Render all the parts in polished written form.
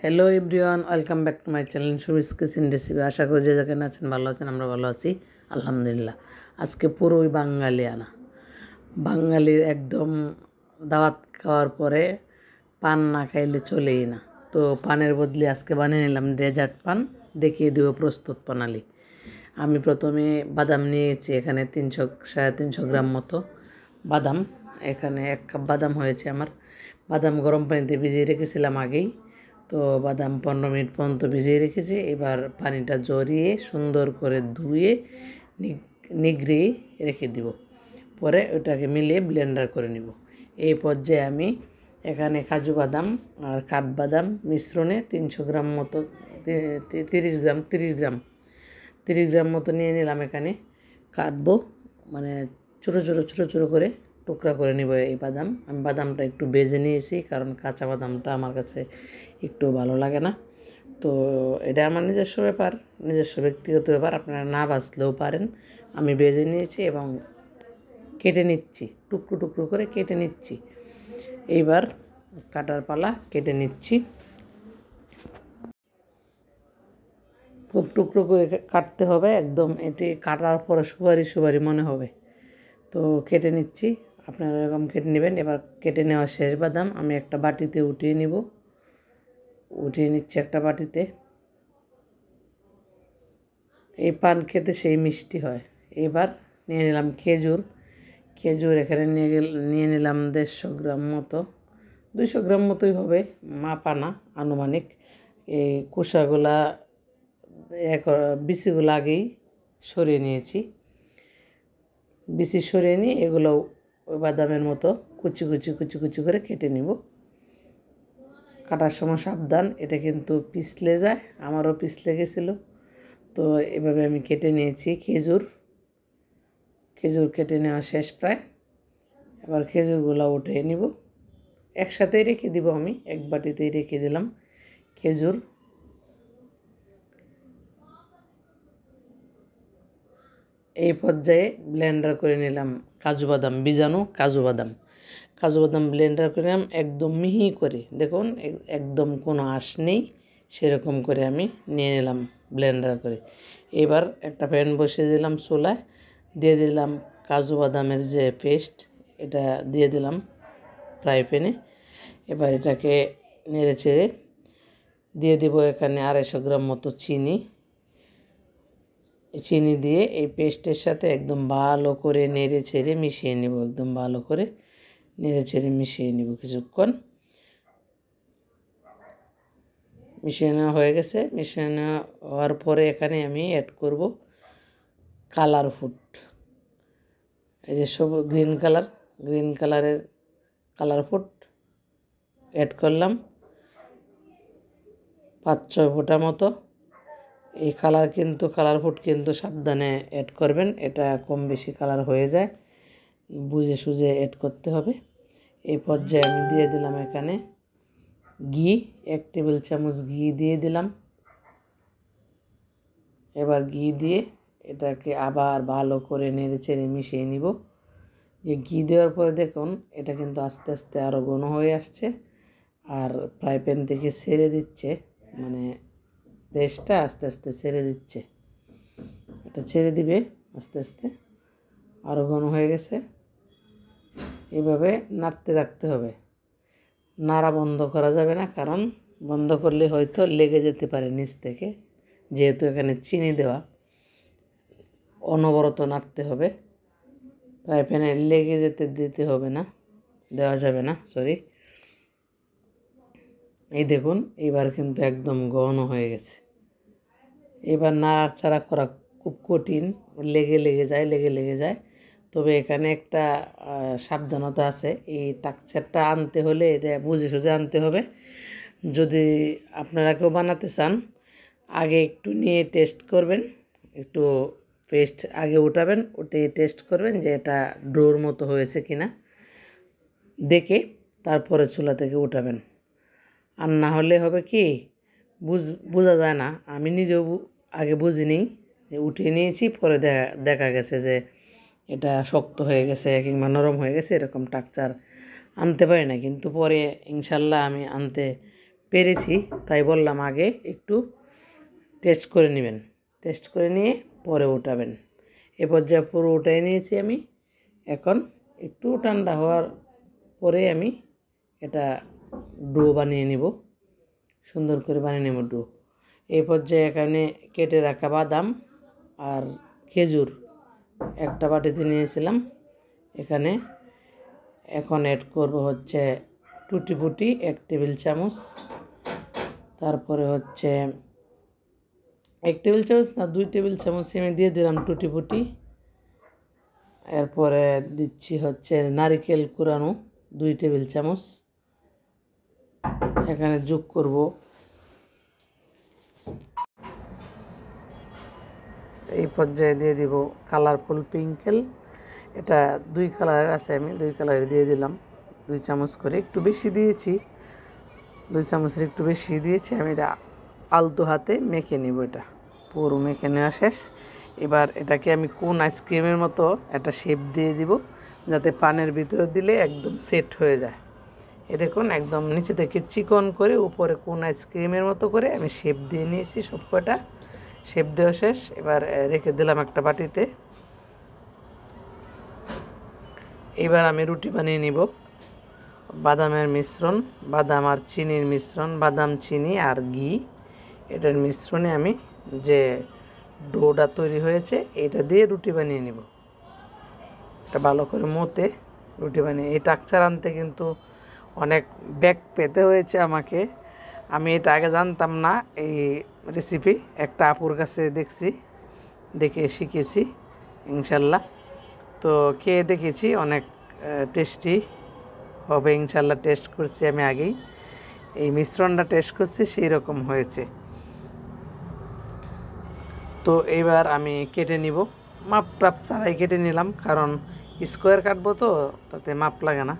Hello everyone, welcome back to my channel Sumi's kitchen recipe. আশা করি যে যেখানে আছেন ভালো আছেন, আমরা ভালো আছি আলহামদুলিল্লাহ। আজকে পুরোই বাঙালিয়ানা, বাঙালির একদম দাওয়াত খাওয়ার পরে পান না খাইলে চলেই না। তো পানের বদলে আজকে বানিয়ে নিলাম ডেজার্ট পান। দেখিয়ে দেবো প্রস্তুত প্রণালী। আমি প্রথমে বাদাম নিয়েছি, এখানে 300-350 গ্রাম মতো বাদাম। এখানে 1 কাপ বাদাম হয়েছে আমার। বাদাম গরম পানিতে ভিজিয়ে রেখেছিলাম আগেই। তো বাদাম 15 মিনিট পর্যন্ত ভিজিয়ে রেখেছি। এবার পানিটা ঝরিয়ে সুন্দর করে ধুয়ে নিগড়িয়ে রেখে দিব। পরে ওটাকে মিলিয়ে ব্লেন্ডার করে নিব। এই পর্যায়ে আমি এখানে কাজু বাদাম আর কাঠবাদাম মিশ্রণে 300 গ্রাম মতো 30 গ্রাম মতো নিয়ে নিলাম। এখানে কাটবো, মানে ছোটো ছোটো করে টুকরা করে নিব এই বাদাম। আমি বাদামটা একটু ভেজে নিয়েছি, কারণ কাঁচা বাদামটা আমার কাছে একটু ভালো লাগে না। তো এটা আমার নিজস্ব ব্যাপার, নিজস্ব ব্যক্তিগত ব্যাপার, আপনারা না বাছলেও পারেন। আমি ভেজে নিয়েছি এবং কেটে নিচ্ছি, টুকরো টুকরো করে কেটে নিচ্ছি। এইবার কাটার পালা, কেটে নিচ্ছি। খুব টুকরো করে কাটতে হবে, একদম এটি কাটার পরে সুপারি মনে হবে। তো কেটে নিচ্ছি, আপনারা এরকম কেটে নেবেন। এবার কেটে নেওয়া শেষ বাদাম আমি একটা বাটিতে উঠিয়ে নিচ্ছি একটা বাটিতে। এই পান খেতে সেই মিষ্টি হয়। এবার নিয়ে নিলাম খেজুর এখানে নিয়ে নিলাম 150 গ্রাম মতো, 200 গ্রাম মতোই হবে, মাপা না, আনুমানিক। এই খোসাগুলা বিচিগুলো আগেই সরিয়ে নিয়েছি। বিচি সরিয়ে নিয়ে এগুলো ওই বাদামের মতো কুচি কুচি করে কেটে নিব। কাটার সময় সাবধান, এটা কিন্তু পিছলে যায়, আমারও পিছলে গেছিলো। তো এভাবে আমি কেটে নিয়েছি। খেজুর কেটে নেওয়া শেষ প্রায়। এবার খেজুরগুলো উঠিয়ে নিব, একসাথেই রেখে দিব। আমি এক বাটিতেই রেখে দিলাম খেজুর। এই পর্যায়ে ব্লেন্ডার করে নিলাম কাজু বাদাম, বীজাণু কাজু বাদাম ব্লেন্ডার করে নিলাম একদম মিহি করে। দেখুন একদম কোনো আঁশ নেই, সেরকম করে আমি নিয়ে নিলাম ব্লেন্ডার করে। এবার একটা প্যান বসিয়ে দিলাম চুলায়, দিয়ে দিলাম কাজু বাদামের যে পেস্ট, এটা দিয়ে দিলাম ফ্রাই প্যানে। এবার এটাকে নেড়ে চেড়ে দিয়ে দেব এখানে 250 গ্রাম মতো চিনি দিয়ে এই পেস্টের সাথে একদম ভালো করে নেড়ে চেড়ে মিশিয়ে নেব। একদম ভালো করে নেড়ে চেড়ে মিশিয়ে নেব কিছুক্ষণ। মিশিয়ে নেওয়া হয়ে গেছে। মিশিয়ে নেওয়া হওয়ার পরে এখানে আমি অ্যাড করব কালার ফুড। এই যে সব গ্রিন কালারের কালার ফুড অ্যাড করলাম 5-6 ফোঁটা মতো। এই কালার ফুড কিন্তু সাবধানে অ্যাড করবেন, এটা কম বেশি কালার হয়ে যায়, বুঝে সুঝে অ্যাড করতে হবে। এই পর্যায়ে আমি দিয়ে দিলাম এখানে ঘি, 1 টেবিল চামচ ঘি দিয়ে দিলাম। এবার ঘি দিয়ে এটাকে আবার ভালো করে নেড়ে চেড়ে মিশিয়ে নিব। যে ঘি দেওয়ার পরে দেখুন এটা কিন্তু আস্তে আস্তে আরও ঘন হয়ে আসছে, আর ফ্রাই প্যান থেকে ছেড়ে দিচ্ছে, মানে পেস্টটা আস্তে আস্তে ছেড়ে দিচ্ছে। এটা ছেড়ে দিবে আস্তে আস্তে, আরও ঘন হয়ে গেছে। এভাবে নাড়তে থাকতে হবে, নাড়া বন্ধ করা যাবে না, কারণ বন্ধ করলে হয়তো লেগে যেতে পারে নিচ থেকে, যেহেতু এখানে চিনি দেওয়া। অনবরত নাড়তে হবে, ফ্রাই প্যানে লেগে দিতে হবে না, দেওয়া যাবে না, সরি। এই দেখুন এবার কিন্তু একদম ঘন হয়ে গেছে। এবার নাড়াচাড়া করা খুব কঠিন, লেগে যায়। তবে এখানে একটা সাবধানতা আছে, এই টেক্সচারটা আনতে হলে এটা বুঝে সুঝে আনতে হবে। যদি আপনারা কেউ বানাতে চান, আগে একটু নিয়ে টেস্ট করবেন, একটু পেস্ট আগে উঠাবেন, উঠে টেস্ট করবেন যে এটা ডোর মতো হয়েছে কিনা, দেখে তারপরে চুলা থেকে উঠাবেন। আর না হলে হবে কি, বোঝা যায় না। আমি নিজেও আগে বুঝিনি, যে উঠিয়ে নিয়েছি, পরে দেখা গেছে যে এটা শক্ত হয়ে গেছে কিংবা নরম হয়ে গেছে, এরকম টেক্সচার আনতে পারি না। কিন্তু পরে ইনশাল্লাহ আমি আনতে পেরেছি, তাই বললাম আগে একটু টেস্ট করে নেবেন। টেস্ট করে নিয়ে পরে উঠাবেন। এ পর্যায়ে পুরো উঠাই নিয়েছি আমি। এখন একটু ঠান্ডা হওয়ার পরে আমি এটা ডো বানিয়ে নিব, সুন্দর করে বানিয়ে নেব ডো। এই পর্যায়ে এখানে কেটে রাখা বাদাম আর খেজুর একটা বাটিতে নিয়েছিলাম। এখানে এখন অ্যাড করব হচ্ছে টুটি ফুটি 1 টেবিল চামচ, তারপরে হচ্ছে 1 টেবিল চামচ না 2 টেবিল চামচ আমি দিয়ে দিলাম টুটি ফুটি। এরপরে দিচ্ছি হচ্ছে নারকেল কুড়ানো 2 টেবিল চামচ এখানে যোগ করব। এই পর্যায়ে দিয়ে দিব কালারফুল পিঙ্কেল, এটা 2 কালারের আছে, আমি 2 কালারের দিয়ে দিলাম 2 চামচ করে, একটু বেশি দিয়েছি, 2 চামচের একটু বেশি দিয়েছি। আমি এটা আলতো হাতে মেখে নিব, এটা পুরো মেখে নেওয়া শেষ। এবার এটাকে আমি কোন আইসক্রিমের মতো একটা শেপ দিয়ে দিব, যাতে পানের ভিতরে দিলে একদম সেট হয়ে যায়। এ দেখুন একদম নিচে থেকে চিকন করে উপরে কোন আইসক্রিমের মতো করে আমি শেপ দিয়ে নিয়েছি। সব কটা শেপ দেওয়া শেষ। এবার রেখে দিলাম একটা বাটিতে। এবার আমি রুটি বানিয়ে নিব। বাদামের মিশ্রণ, বাদাম আর চিনির মিশ্রণ, বাদাম চিনি আর ঘি, এটার মিশ্রণে আমি যে ডোটা তৈরি হয়েছে এটা দিয়ে রুটি বানিয়ে নিব। এটা ভালো করে মতে রুটি বানিয়ে, এই টাকচার আনতে কিন্তু অনেক ব্যাক পেতে হয়েছে আমাকে। আমি এটা আগে জানতাম না এই রেসিপি, একটা আপুর কাছে দেখে শিখেছি ইনশাল্লাহ। তো খেয়ে দেখেছি অনেক টেস্টি হবে ইনশাল্লাহ। টেস্ট করছি আমি আগেই, এই মিশ্রণটা টেস্ট করছি, সেই রকম হয়েছে। তো এইবার আমি কেটে নিব, মাপ টাপ ছাড়াই কেটে নিলাম, কারণ স্কোয়ার কাটবো তো তাতে মাপ লাগে না।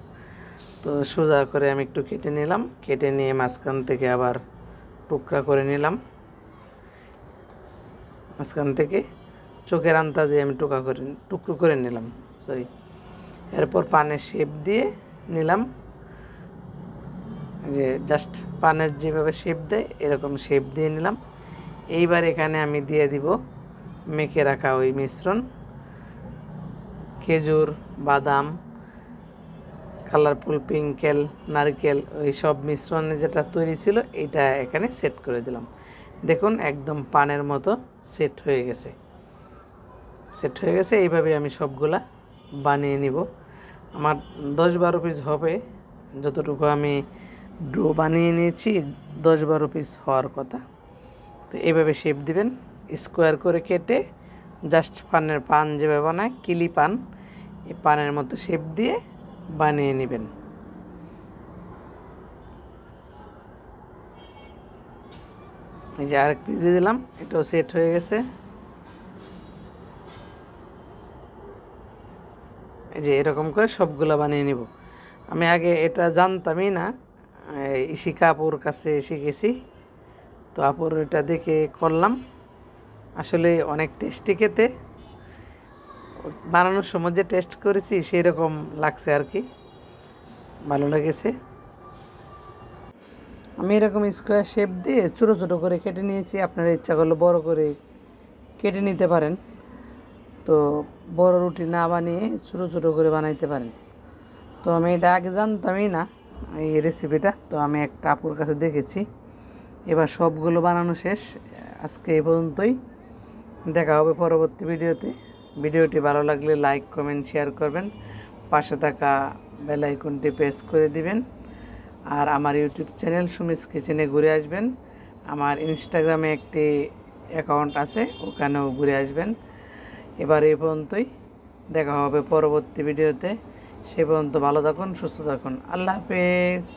তো সোজা করে আমি একটু কেটে নিলাম, কেটে নিয়ে মাঝখান থেকে আবার টুকরা করে নিলাম। মাঝখান থেকে চোখের আন্দাজে আমি টুকরো করে নিলাম, সরি। এরপর পানের শেপ দিয়ে নিলাম, যে জাস্ট পানের যেভাবে শেপ দেয় এরকম শেপ দিয়ে নিলাম। এইবার এখানে আমি দিয়ে দিব মেখে রাখা ওই মিশ্রণ, খেজুর, বাদাম, কালারফুল পিঙ্কেল, নারকেল, ওই সব মিশ্রণে যেটা তৈরি ছিল এইটা এখানে সেট করে দিলাম। দেখুন একদম পানের মতো সেট হয়ে গেছে। এইভাবে আমি সবগুলা বানিয়ে নিব। আমার 10-12 পিস হবে, যতটুকু আমি ডো বানিয়ে নিয়েছি 10-12 পিস হওয়ার কথা। তো এইভাবে শেপ দিবেন, স্কোয়ার করে কেটে জাস্ট পান যেভাবে বানায় কিলি পান, এই পানের মতো শেপ দিয়ে বানিয়ে নেবেন। এই যে আরেক পিস দিয়ে দিলাম, এটাও সেট হয়ে গেছে। এই যে এরকম করে সবগুলো বানিয়ে নিব। আমি আগে এটা জানতামই না, ইশিকা আপুর কাছে শিখেছি। তো আপুর এটা দেখে করলাম, আসলে অনেক টেস্টি খেতে। বানানোর সময় যে টেস্ট করেছি সেই রকম লাগছে আর কি, ভালো লেগেছে। আমি এরকম স্কোয়ার শেপ দিয়ে ছোটো ছোটো করে কেটে নিয়েছি। আপনারা ইচ্ছা করলে বড় করে কেটে নিতে পারেন। তো বড় রুটি না বানিয়ে ছোটো ছোটো করে বানাইতে পারেন। তো আমি এটা আগে জানতামই না এই রেসিপিটা, তো আমি একটা আপুর কাছে দেখেছি। এবার সবগুলো বানানো শেষ। আজকে এই পর্যন্তই, দেখা হবে পরবর্তী ভিডিওতে। ভিডিওটি ভালো লাগলে লাইক, কমেন্ট, শেয়ার করবেন, পাশে থাকা বেল আইকনটি প্রেস করে দিবেন। আর আমার ইউটিউব চ্যানেল সুমিস কিচেনে ঘুরে আসবেন। আমার ইনস্টাগ্রামে একটি অ্যাকাউন্ট আছে, ওখানেও ঘুরে আসবেন। এবার এই পর্যন্তই, দেখা হবে পরবর্তী ভিডিওতে। সে পর্যন্ত ভালো থাকুন, সুস্থ থাকুন। আল্লাহ হাফেজ।